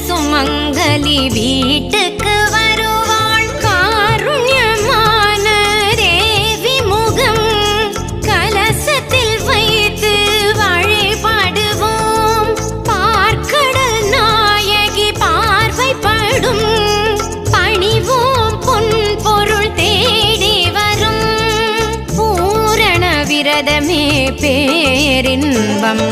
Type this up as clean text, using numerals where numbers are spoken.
சுமங்கலி வீட்டுக்கு வருவாள் காருண்யமான தேவி முகம் கலசத்தில் வைத்து வழிபடுவோம். பார்க்கடல் நாயகி பார்வைப்படும் பணிவோம் பொன் பொருள் தேடி வரும். பூரண விரதமே பேரின்பம்